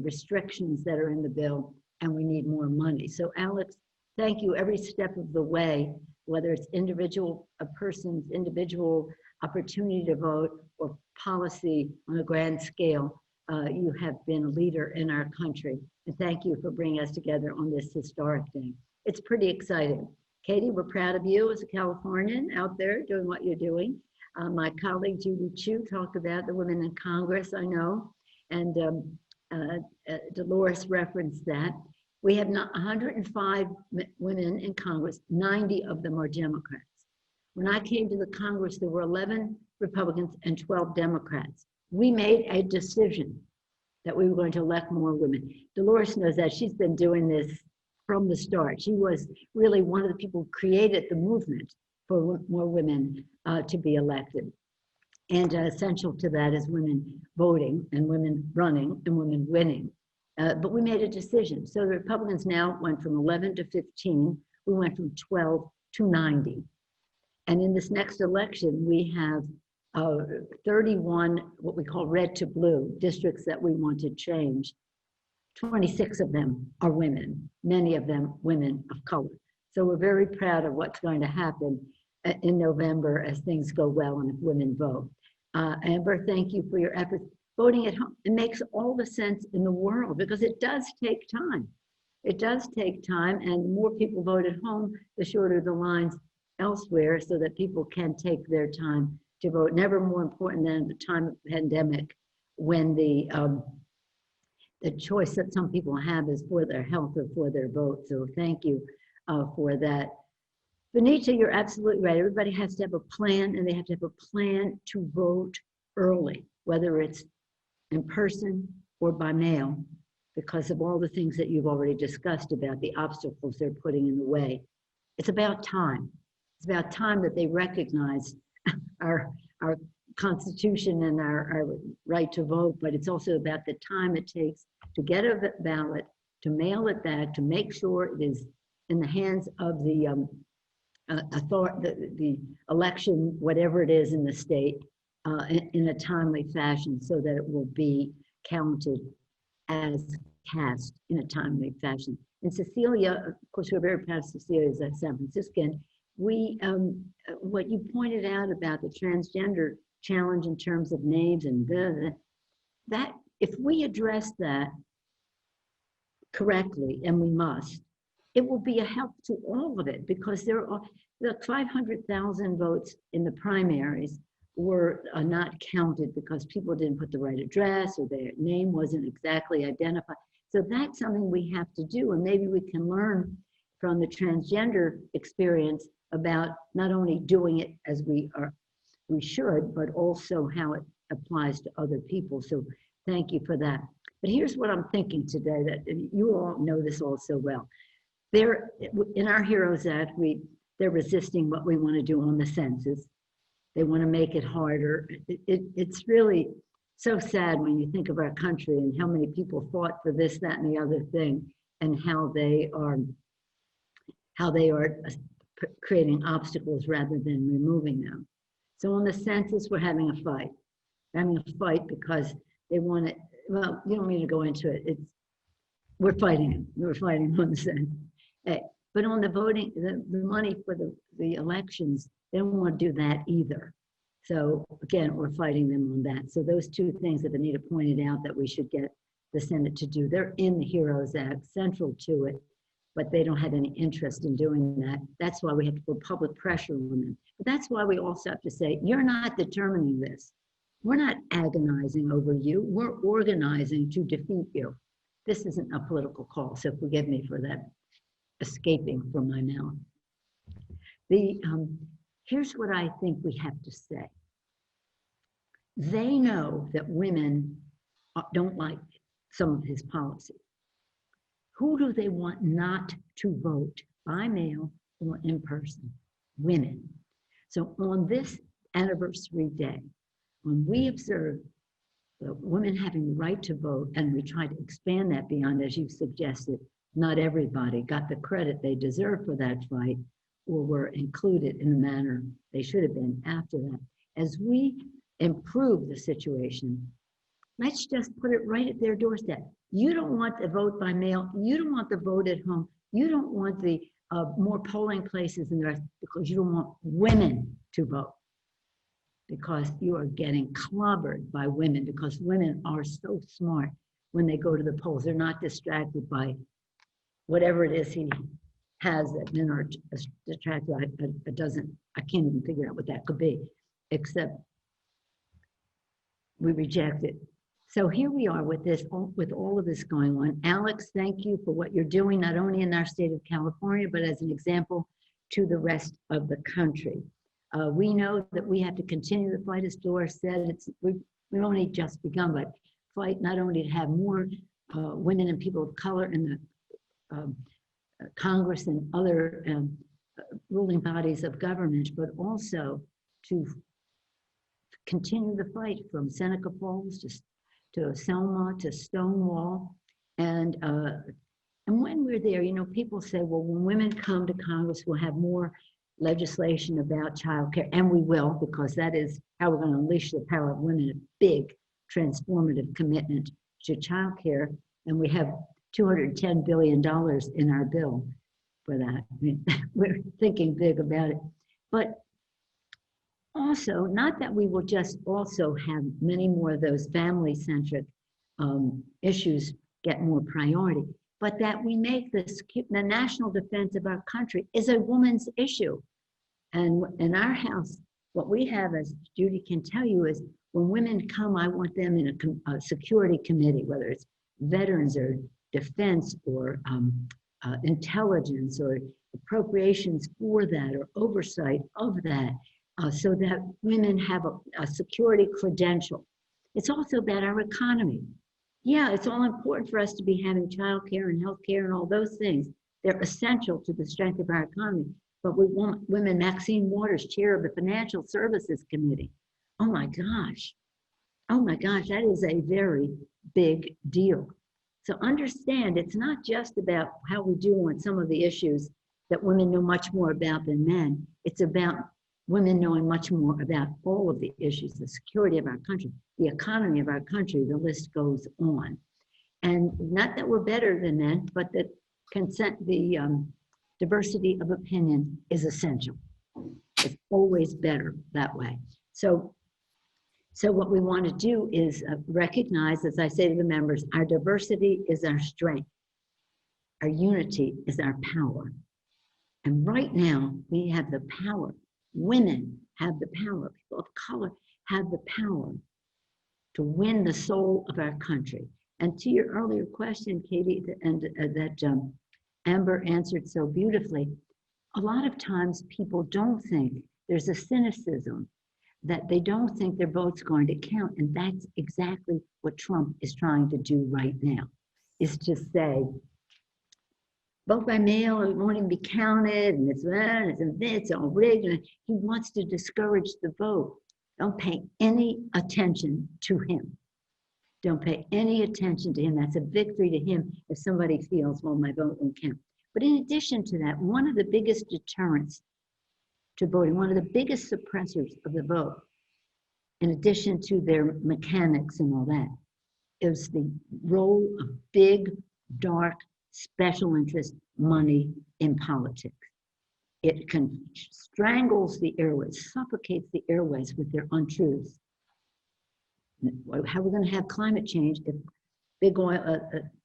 restrictions that are in the bill, and we need more money. So Alex, thank you every step of the way, whether it's a person's individual opportunity to vote or policy on a grand scale. You have been a leader in our country. And thank you for bringing us together on this historic day. It's pretty exciting. Katie, we're proud of you as a Californian out there doing what you're doing. My colleague Judy Chu talked about the women in Congress, I know, and Dolores referenced that. We have 105 women in Congress, 90 of them are Democrats. When I came to the Congress, there were 11 Republicans and 12 Democrats. We made a decision that we were going to elect more women. Dolores knows that. She's been doing this from the start. She was really one of the people who created the movement for more women to be elected. And essential to that is women voting and women running and women winning. But we made a decision. So the Republicans now went from 11 to 15. We went from 12 to 90. And in this next election, we have 31, what we call red to blue, districts that we want to change. 26 of them are women, many of them women of color. So we're very proud of what's going to happen in November as things go well and if women vote. Amber, thank you for your efforts. Voting at home, it makes all the sense in the world because it does take time. It does take time, and the more people vote at home, the shorter the lines elsewhere so that people can take their time to vote. Never more important than at the time of the pandemic when the choice that some people have is for their health or for their vote. So thank you for that. Benita, you're absolutely right. Everybody has to have a plan, and they have to have a plan to vote early, whether it's in person or by mail, because of all the things that you've already discussed about the obstacles they're putting in the way. It's about time. It's about time that they recognize our Constitution and our right to vote, but it's also about the time it takes to get a ballot, to mail it back, to make sure it is in the hands of the the election, whatever it is in the state, in a timely fashion so that it will be counted as cast in a timely fashion. And Cecilia, of course, we're very proud of Cecilia as a San Franciscan. We, what you pointed out about the transgender challenge in terms of names and that, if we address that correctly, and we must, it will be a help to all of it because there are the 500,000 votes in the primaries were not counted because people didn't put the right address or their name wasn't exactly identified. So that's something we have to do, and maybe we can learn from the transgender experience about not only doing it as we should, but also how it applies to other people. So thank you for that. But here's what I'm thinking today, that you all know this all so well. There, in our HEROES Act, they're resisting what we want to do on the census. They want to make it harder. It's really so sad when you think of our country and how many people fought for this, that, and the other thing, and how they are creating obstacles rather than removing them. So on the census, we're having a fight. We're having a fight because they want it. Well, you don't need to go into it. We're fighting. We're fighting on the census. But on the voting, the money for the elections, they don't want to do that either. So again, we're fighting them on that. So those two things that Anita pointed out that we should get the Senate to do, they're in the HEROES Act, central to it, but they don't have any interest in doing that. That's why we have to put public pressure on them. But that's why we also have to say, you're not determining this. We're not agonizing over you. We're organizing to defeat you. This isn't a political call, so forgive me for that escaping from my mouth. Here's what I think we have to say. They know that women don't like some of his policies. Who do they want not to vote by mail or in person? Women. So on this anniversary day, when we observe the women having the right to vote, and we try to expand that beyond, as you suggested, not everybody got the credit they deserve for that fight or were included in the manner they should have been after that. As we improve the situation, let's just put it right at their doorstep. You don't want the vote by mail. You don't want the vote at home. You don't want the more polling places in the rest because you don't want women to vote. Because you are getting clobbered by women, because women are so smart when they go to the polls. They're not distracted by whatever it is he has that men are distracted by. I can't even figure out what that could be, except we reject it. So here we are with this, with all of this going on. Alex, thank you for what you're doing, not only in our state of California, but as an example to the rest of the country. We know that we have to continue the fight, as Doris said. We've only just begun, but fight not only to have more women and people of color in the Congress and other ruling bodies of government, but also to continue the fight from Seneca Falls to Selma to Stonewall. And when we're there, you know, people say, well, when women come to Congress, we'll have more legislation about childcare, and we will, because that is how we're going to unleash the power of women, a big transformative commitment to childcare. And we have $210 billion in our bill for that. I mean, we're thinking big about it. But also, not that we will just also have many more of those family-centric issues get more priority, but that we make the national defense of our country is a woman's issue. And in our house, what we have, as Judy can tell you, is when women come, I want them in a security committee, whether it's veterans or defense or intelligence or appropriations for that or oversight of that, so that women have a security credential. It's also about our economy. Yeah, it's all important for us to be having childcare and healthcare and all those things. They're essential to the strength of our economy. But we want women, Maxine Waters, chair of the Financial Services Committee. Oh my gosh, that is a very big deal. So understand, it's not just about how we do on some of the issues that women know much more about than men. It's about women knowing much more about all of the issues, the security of our country, the economy of our country, the list goes on. And not that we're better than men, but that the diversity of opinion is essential. It's always better that way. So what we want to do is recognize, as I say to the members, our diversity is our strength. Our unity is our power. And right now, we have the power. Women have the power. People of color have the power to win the soul of our country. And to your earlier question, Katie, and that Amber answered so beautifully, a lot of times people don't think, there's a cynicism that they don't think their vote's going to count. And that's exactly what Trump is trying to do right now, is to say, vote by mail, it won't even be counted, and it's all rigged. And he wants to discourage the vote. Don't pay any attention to him. Don't pay any attention to him. That's a victory to him if somebody feels, well, my vote won't count. But in addition to that, one of the biggest deterrents to voting, one of the biggest suppressors of the vote, in addition to their mechanics and all that, is the role of big, dark, special interest money in politics. It strangles the airways, suffocates the airways with their untruths. How are we going to have climate change if big oil,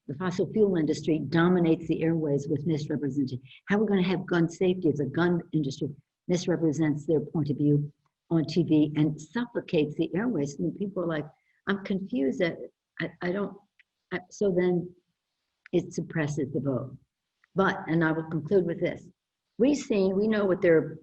the fossil fuel industry dominates the airways with misrepresentation? How are we going to have gun safety if the gun industry misrepresents their point of view on TV and suffocates the airways? And people are like, I'm confused that so then it suppresses the vote. But, and I will conclude with this, we know what their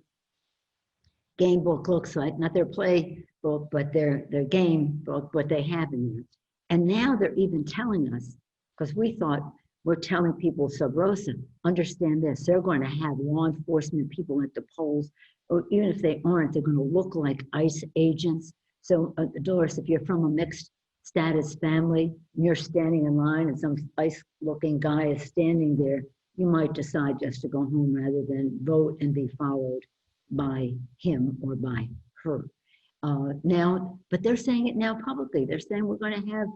game book looks like, not their play book, but their game book, what they have in there. And now they're even telling us, because we thought, we're telling people, sub rosa, understand this, they're going to have law enforcement people at the polls, or even if they aren't, they're going to look like ICE agents. So Dolores, if you're from a mixed status family, and you're standing in line and some ICE looking guy is standing there, you might decide just to go home rather than vote and be followed by him or by her. Now, but they're saying it now publicly. They're saying we're going to have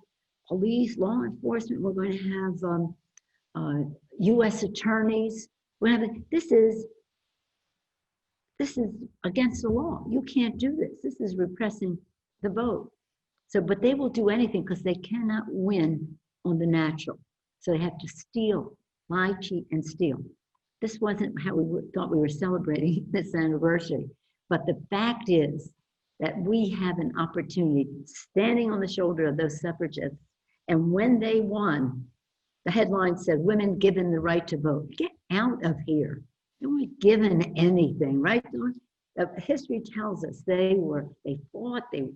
police, law enforcement, we're going to have U.S. attorneys. This is against the law. You can't do this. This is repressing the vote. So, but they will do anything because they cannot win on the natural. So they have to steal, lie, cheat, and steal. This wasn't how we thought we were celebrating this anniversary. But the fact is that we have an opportunity standing on the shoulder of those suffragists. And when they won, the headline said, "Women given the right to vote." Get out of here. They weren't given anything, right? History tells us they fought, they were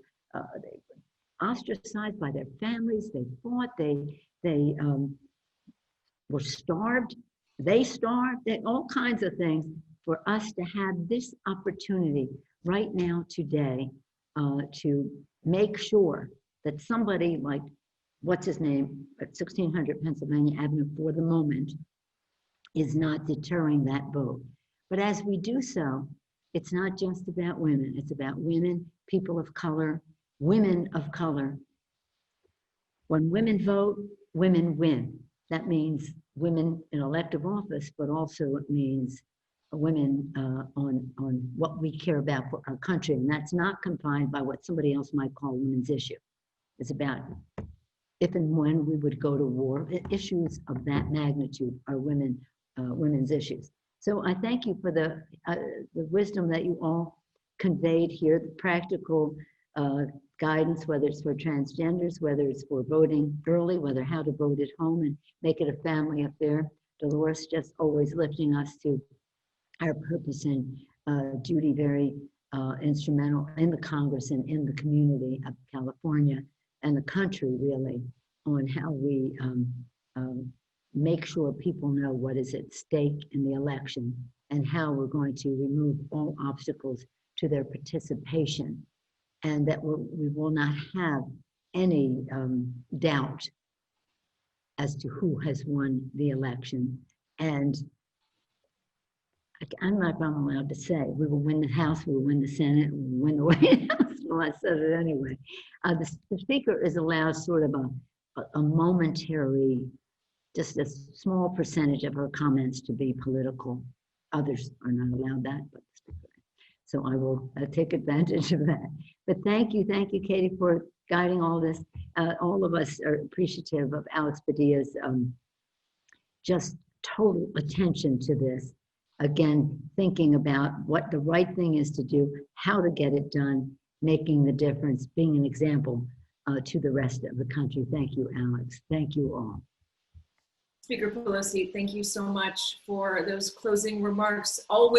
ostracized by their families, they fought, they were starved, they starved, all kinds of things. For us to have this opportunity right now today to make sure that somebody like, what's his name, at 1600 Pennsylvania Avenue for the moment, is not deterring that vote. But as we do so, it's not just about women, it's about women, people of color, women of color. When women vote, women win. That means women in elective office, but also it means women on what we care about for our country. And that's not confined by what somebody else might call women's issue. It's about if and when we would go to war. Issues of that magnitude are women's issues. So I thank you for the wisdom that you all conveyed here, the practical guidance, whether it's for transgenders, whether it's for voting early, whether how to vote at home and make it a family affair. Dolores just always lifting us to our purpose and duty, very instrumental in the Congress and in the community of California and the country, really, on how we make sure people know what is at stake in the election and how we're going to remove all obstacles to their participation, and that we will not have any doubt as to who has won the election. And I'm not allowed to say we will win the House, we will win the Senate, we will win the White House. Well, I said it anyway. The Speaker is allowed sort of a momentary, just a small percentage of her comments to be political. Others are not allowed that, but the Speaker. So I will take advantage of that. But thank you, Katie, for guiding all this. All of us are appreciative of Alex Padilla's just total attention to this. Again, thinking about what the right thing is to do, how to get it done, making the difference, being an example to the rest of the country. Thank you, Alex. Thank you all. Speaker Pelosi, thank you so much for those closing remarks. All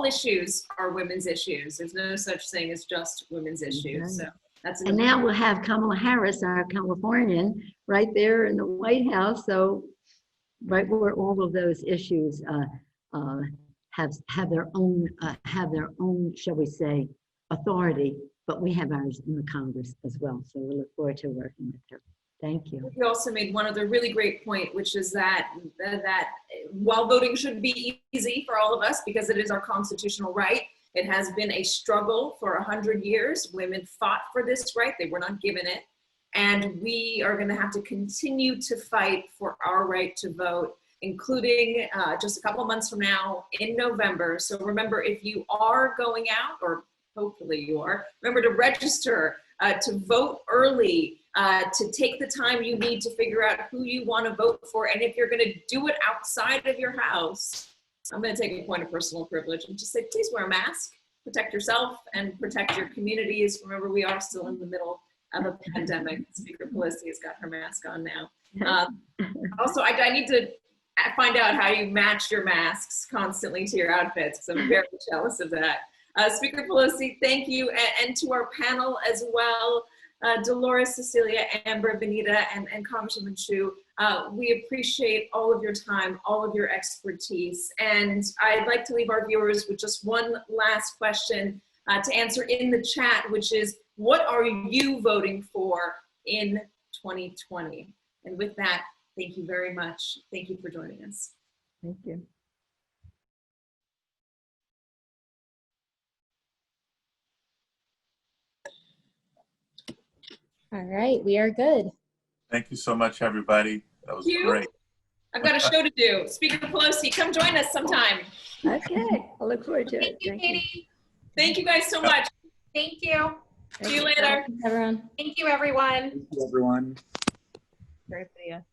issues are women's issues. There's no such thing as just women's issues. So that's and now we'll have Kamala Harris, our Californian, right there in the White House. So right where all of those issues have their own, shall we say, authority, but we have ours in the Congress as well. So we look forward to working with her. Thank you. You also made one other really great point, which is that while voting should be easy for all of us because it is our constitutional right, it has been a struggle for 100 years. Women fought for this right. They were not given it. And we are going to have to continue to fight for our right to vote, including just a couple of months from now in November. So remember, if you are going out, or hopefully you are, remember to register, to vote early, to take the time you need to figure out who you want to vote for. And if you're going to do it outside of your house, I'm going to take a point of personal privilege and just say, please wear a mask, protect yourself and protect your communities. Remember, we are still in the middle of a pandemic. Speaker Pelosi has got her mask on now. Also, I need to find out how you match your masks constantly to your outfits, because I'm very jealous of that. Speaker Pelosi, thank you. And to our panel as well, Dolores, Cecilia, Amber, Benita, and Congresswoman Chu. We appreciate all of your time, all of your expertise. And I'd like to leave our viewers with just one last question to answer in the chat, which is, what are you voting for in 2020? And with that, thank you very much. Thank you for joining us. Thank you. All right, we are good. Thank you so much, everybody. That was great. I've got a show to do. Speaker Pelosi, come join us sometime. Okay, I look forward to it. Thank you, Katie. Thank you guys so much. Thank you. See you later. Everyone. Thank you, everyone. Thank you, everyone. Great video.